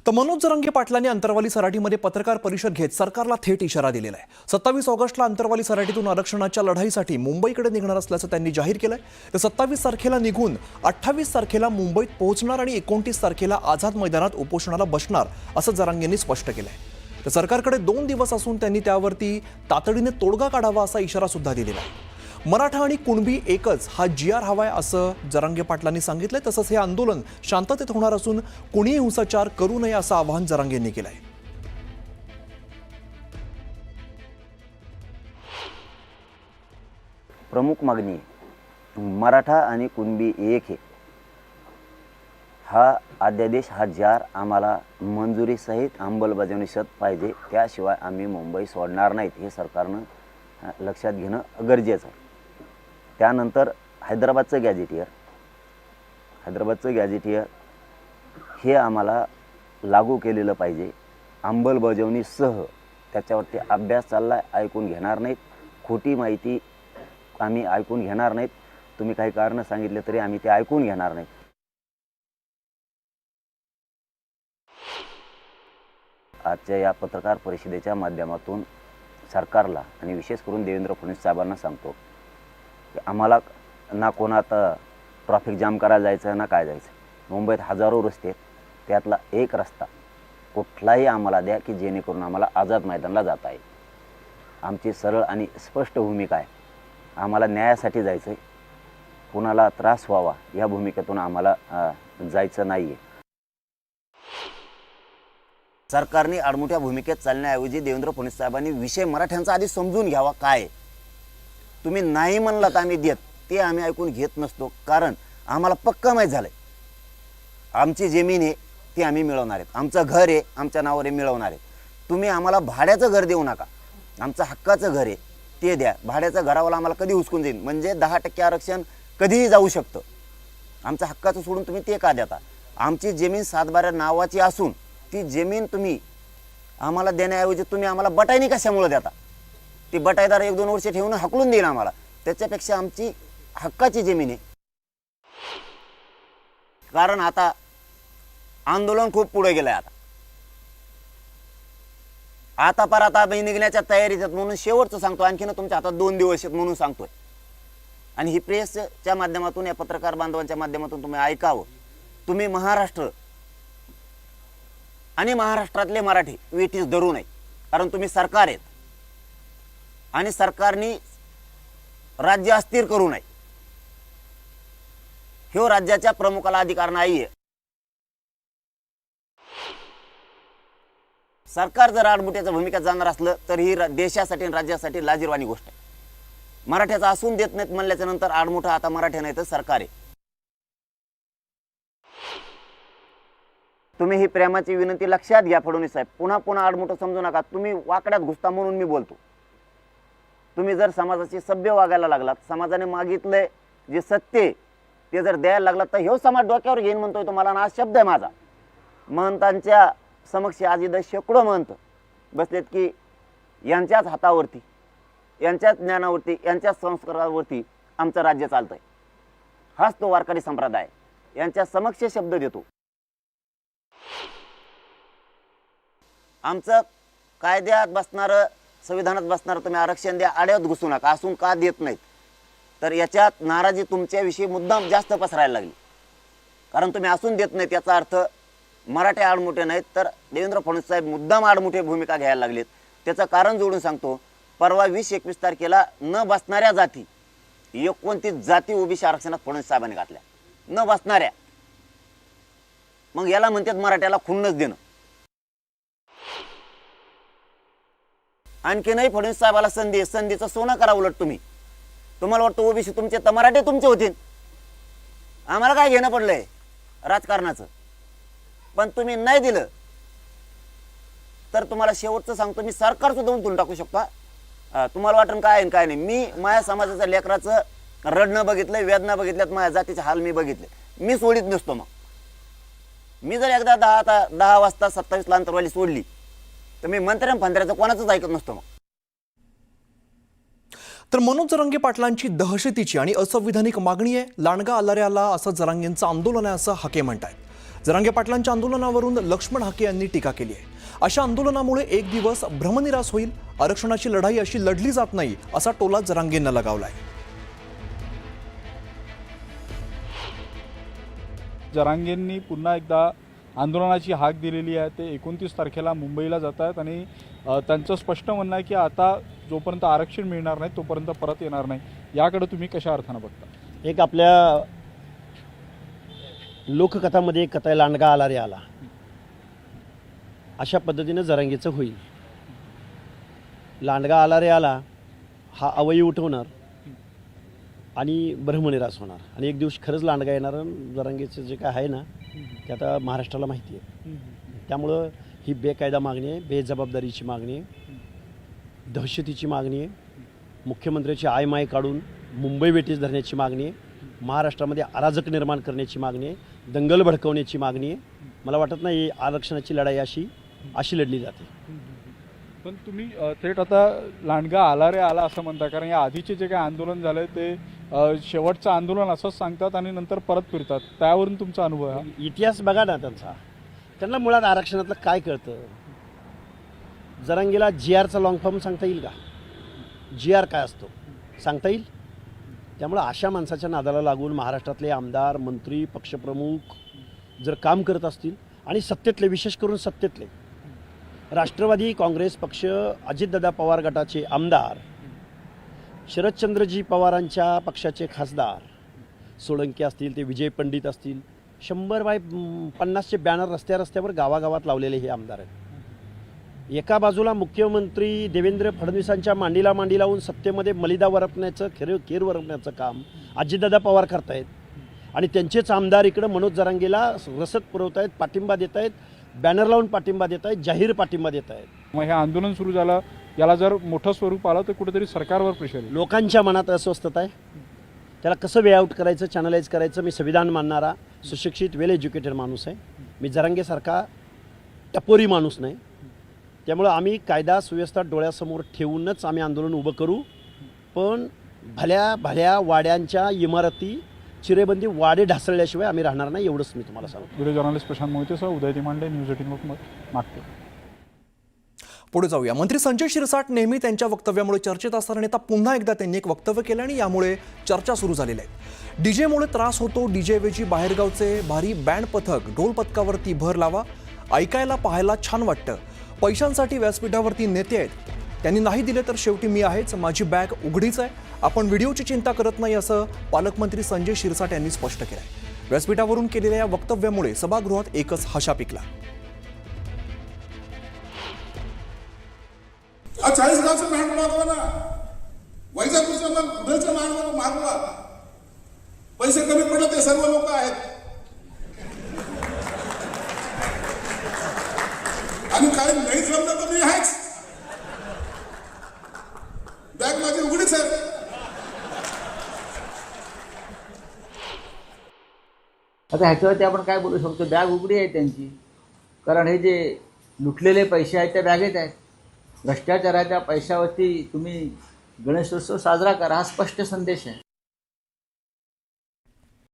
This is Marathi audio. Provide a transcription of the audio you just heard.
तर मनोज जरांगे पाटलांनी अंतरवाली सराटीमध्ये पत्रकार परिषद घेत सरकारला थेट इशारा दिलेला आहे। 27 ऑगस्टला अंतरवाली सराटीतून आरक्षणाच्या लढाईसाठी मुंबईकडे निघणार असल्याचं त्यांनी जाहीर केलंय। तर 27 तारखेला निघून 28 तारखेला मुंबईत पोहोचणार आणि 29 तारखेला आझाद मैदानात उपोषणाला बसणार असं जरांगेंनी स्पष्ट केलंय। तर सरकारकडे 2 दिवस असून त्यांनी त्यावरती तातडीने तोडगा काढावा असा इशारा सुद्धा दिलेला आहे। मराठा आणि कुणबी एकच हा GR हवाय असं जरांगे पाटलांनी सांगितलंय। तसंच हे आंदोलन शांततेत होणार असून कुणीही हिंसाचार करू नये असं आवाहन जरांगेंनी केलंय। प्रमुख मागणी मराठा आणि कुणबी एक आहे, हा अध्यादेश हा GR आम्हाला मंजुरी सहित अंमलबजावणी सहित पाहिजे, त्याशिवाय आम्ही मुंबई सोडणार नाहीत हे सरकारनं लक्षात घेणं गरजेचं आहे। त्यानंतर हैदराबादचं गॅझेटियर हे आम्हाला लागू केलेलं पाहिजे अंमलबजावणीसह। त्याच्यावरती अभ्यास चाललाय, ऐकून घेणार नाहीत, खोटी माहिती आम्ही ऐकून घेणार नाहीत। तुम्ही काही कारणं सांगितले तरी आम्ही ते ऐकून घेणार नाहीत। आजच्या या पत्रकार परिषदेच्या माध्यमातून सरकारला आणि विशेष करून देवेंद्र फडणवीस साहेबांना सांगतो की आम्हाला ना कोणात ट्रॅफिक जाम करायला जायचं ना काय जायचं। मुंबईत हजारो रस्ते आहेत, त्यातला एक रस्ता कुठलाही आम्हाला द्या की जेणेकरून आम्हाला आझाद मैदानाला जाता येईल। आमची सरळ आणि स्पष्ट भूमिका आहे, आम्हाला न्यायासाठी जायचं आहे, कुणाला त्रास व्हावा या भूमिकेतून आम्हाला जायचं नाही आहे। सरकारने आडमुठ्या भूमिकेत चालण्याऐवजी देवेंद्र फडणवीस साहेबांनी विषय मराठ्यांचा आधी समजून घ्यावा। काय तुम्ही नाही म्हणलात आम्ही देत, ते आम्ही ऐकून घेत नसतो, कारण आम्हाला पक्का माहीत झालंय आमची जमीन आहे ती आम्ही मिळवणार आहेत, आमचं घर आहे आमच्या नावावर मिळवणार आहे। तुम्ही आम्हाला भाड्याचं घर देऊ नका, आमचं हक्काचं घर आहे ते द्या। भाड्याचं घरावाला आम्हाला कधी हुसकून जाईल, म्हणजे 10% आरक्षण कधीही जाऊ शकतं। आमचं हक्काचं सोडून तुम्ही ते का देता? आमची जमीन 7/12 नावाची असून ती जमीन तुम्ही आम्हाला देण्याऐवजी तुम्ही आम्हाला बटाईनी कशामुळे देता? ती बटाईदार 1-2 वर्ष ठेवून हकलून देईल आम्हाला, त्याच्यापेक्षा आमची हक्काची जमीन आहे। कारण आता आंदोलन खूप पुढे गेलंय, आता निघण्याच्या तयारीत आहेत। म्हणून शेवटचं सांगतो, आणखीन तुमच्या हातात 2 दिवस आहेत म्हणून सांगतोय। आणि ही प्रेसच्या माध्यमातून, या पत्रकार बांधवांच्या माध्यमातून तुम्ही ऐकावं, तुम्ही महाराष्ट्र आणि महाराष्ट्रातले मराठी वेठीस धरू नये, कारण तुम्ही सरकार आहेत आणि सरकारने राज्य अस्थिर करू नये, ह्यो राज्याच्या प्रमुखाला अधिकार नाहीये। सरकार जर आडमुठ्याच्या भूमिकेत जाणार असलं तर ही देशासाठी आणि राज्यासाठी लाजिरवाणी गोष्ट आहे। मराठ्याचा असून देत नाहीत म्हणल्याच्या नंतर आडमुठा आता मराठा नाही तर सरकार आहे। तुम्ही ही प्रेमाची विनंती लक्षात घ्या फडणवीस साहेब, पुन्हा आडमुठं समजू नका। तुम्ही वाकड्यात घुसता म्हणून मी बोलतो। तुम्ही जर समाजाची सभ्य वागायला लागलात, समाजाने मागितलंय जे सत्य ते जर द्यायला लागलात, तर ह्यो समाज डोक्यावर घेईन म्हणतोय तुम्हाला। ना आज शब्द आहे माझा, महंतांच्या समक्ष आज इथं शेकडो महंत बसलेत की यांच्याच हातावरती, यांच्याच ज्ञानावरती, यांच्याच संस्कारावरती आमचं राज्य चालतंय। हाच तो वारकरी संप्रदाय यांच्या समक्ष शब्द देतो। आमचं कायद्यात बसणारं, संविधानात बसणारं तुम्ही आरक्षण द्या, आड्यात घुसू नका, असून का देत नाहीत तर याच्यात नाराजी तुमच्याविषयी मुद्दाम जास्त पसरायला लागली। कारण तुम्ही असून देत नाहीत याचा अर्थ मराठे आडमुठे नाहीत, तर देवेंद्र फडणवीस साहेब मुद्दाम आडमुठे भूमिका घ्यायला लागलेत। त्याचं कारण जोडून सांगतो, परवा 20-21 तारखेला न बसणाऱ्या जाती 29 जाती ओबीसी आरक्षणात फडणवीस साहेबांनी घातल्या, न बसणाऱ्या। मग याला म्हणतात मराठ्याला खुन्नस देणं। आणखीनही फडणवीस साहेबाला संधीचं सोनं करा उलट तुम्ही। तुम्हाला वाटतं ओबीसी तुमचे तर मराठे तुमचे होतील, आम्हाला काय घेणं पडलंय राजकारणाचं? पण तुम्ही नाही दिलं तर तुम्हाला शेवटचं सांगतो, मी सरकार सुद्धा उचलून टाकू शकतो। तुम्हाला वाटण काय आहे काय नाही। मी माझ्या समाजाच्या लेकराचं रडणं बघितलंय, वेदना बघितल्यात, माझ्या जातीचे हाल मी बघितले, मी सोडित नसतो। मग मी जर एकदा 10 वाजता 27 ला अंतरवाली सोडली तर मी मंत्र्यांचं कोणाचंच ऐकत नसतो। मग तर मनोज जरांगे पाटलांची दहशतीची आणि असंविधानिक मागणी आहे। लांडगा आलारे आला असं जरांगेंचं आंदोलन आहे असं हाके म्हणतात। जरांगे पाटलांच्या आंदोलनावरून लक्ष्मण हाके यांनी टीका केली आहे. अशा आंदोलनामुळे एक दिवस भ्रमनिरास होईल, आरक्षणाची लढाई अशी लढली जात नाही असा टोला जरांगेंना लगावलाय. जरांगेंनी पुन्हा एकदा आंदोलनाची हाक दिलेली आहे. ते 29 तारखेला मुंबईला जात आहेत आणि त्यांचं स्पष्ट म्हणणं आहे की आता जोपर्यंत आरक्षण मिळणार नाही तोपर्यंत परत येणार नाही. याकडे तुम्ही कशा अर्थानं बघता? एक आपल्या लोककथामध्ये एक कथा आहे, लांडगा आला रे आला. अशा पद्धतीनं जरांगेचं होईल. लांडगा आला रे आला हा अवयव उठवणार आणि ब्रह्मनिरास होणार आणि एक दिवस खरंच लांडगा येणार. जरांगेचं जे काय आहे ना ते आता महाराष्ट्राला माहिती आहे. त्यामुळं ही बेकायदा मागणी आहे, बेजबाबदारीची मागणी आहे, दहशतीची मागणी आहे, मुख्यमंत्र्याची आयमाय काढून मुंबई वेठीस धरण्याची मागणी आहे, महाराष्ट्रामध्ये अराजक निर्माण करण्याची मागणी आहे, दंगल भडकवण्याची मागणी आहे. मला वाटत नाही आरक्षणाची लढाई अशी लढली जाते. पण तुम्ही थेट आता लांडगा आला रे आला असं म्हणता, कारण या आधीचे जे काही आंदोलन झालं ते शेवटचं आंदोलन असंच सांगतात आणि नंतर परत फिरतात. त्यावरून तुमचा अनुभव आहे? इतिहास बघा ना त्यांना मुळात आरक्षणातलं काय कळतं? जरांगेला GRचा लॉंग फॉर्म सांगता येईल का? GR काय असतो सांगता येईल? त्यामुळं अशा माणसाच्या नादाला लागून महाराष्ट्रातले आमदार, मंत्री, पक्षप्रमुख जर काम करत असतील आणि सत्तेतले, विशेष करून सत्तेतले राष्ट्रवादी काँग्रेस पक्ष, अजितदादा पवार गटाचे आमदार, शरदचंद्रजी पवारांच्या पक्षाचे खासदार सोळंके असतील, ते विजय पंडित असतील, 100x50चे बॅनर रस्त्यावर गावागावात लावलेले हे आमदार आहेत. एका बाजूला मुख्यमंत्री देवेंद्र फडणवीसांच्या मांडीला मांडी लावून सत्तेमध्ये मलिदा वरपण्याचं, खेर वरपण्याचं काम अजितदादा पवार करतायत आणि त्यांचेच आमदार इकडं मनोज जरांगेला रसद पुरवत आहेत, पाठिंबा देत आहेत, बॅनर लावून पाठिंबा देत आहेत, जाहीर पाठिंबा देत आहेत. मग हे आंदोलन सुरू झालं, याला जर मोठं स्वरूप आलं तर कुठेतरी सरकारवर प्रेशर येईल. लोकांच्या मनात अस्वस्थता आहे. त्याला कसं वे आउट करायचं, चॅनलाइज करायचं. मी संविधान मानणारा, सुशिक्षित, वेल एज्युकेटेड माणूस आहे. मी जरांगेसारखा टपोरी माणूस नाही. त्यामुळं आम्ही कायदा सुव्यवस्था डोळ्यासमोर ठेवूनच आम्ही आंदोलन उभं करू. पण भल्या वाड्यांच्या इमारती, चिरेबंदी वाडे ढासळल्याशिवाय आम्ही राहणार नाही, एवढंच मी तुम्हाला सांगतो. व्हिडिओ जर्नलिस्ट प्रशांत मोहितेसह उदय तिमांडे, न्यूज 18 नागपूर. पुढे जाऊया. मंत्री संजय शिरसाट नेहमी त्यांच्या वक्तव्यामुळे चर्चेत असणारा नेता पुन्हा एकदा त्यांनी एक वक्तव्य केलं आणि यामुळे चर्चा सुरू झालेली आहे. डीजेमुळे त्रास होतो, डीजेऐवजी बाहेरगावचे भारी बँड पथक, ढोल पथकावरती भर लावा, ऐकायला पाहायला छान वाटतं. पैशांसाठी व्यासपीठावरती नेते आहेत, त्यांनी नाही दिले तर शेवटी मी आहेच, माझी बॅग उघडीच आहे. आपण व्हिडिओची चिंता करत नाही असं पालकमंत्री संजय शिरसाट यांनी स्पष्ट केलं आहे. व्यासपीठावरून केलेल्या या वक्तव्यामुळे सभागृहात एकच हशा पिकला. 40 गावचं बँड मागवा ना, वैजापूरच्या उधरच्या मागवा. पैसे कमी पडले ते सर्व लोक आहेत आणि काही नाही जमलं तर मी आहेच, बॅग माझी उघडीच आहे. आता ह्याच्यावरती आपण काय बोलू शकतो? बॅग उघडी आहे त्यांची, कारण हे जे लुटलेले पैसे आहेत त्या बॅगेत आहेत. भ्रष्टाचाराच्या पैशावरती तुम्ही गणेशोत्सव साजरा करा, हा स्पष्ट संदेश आहे.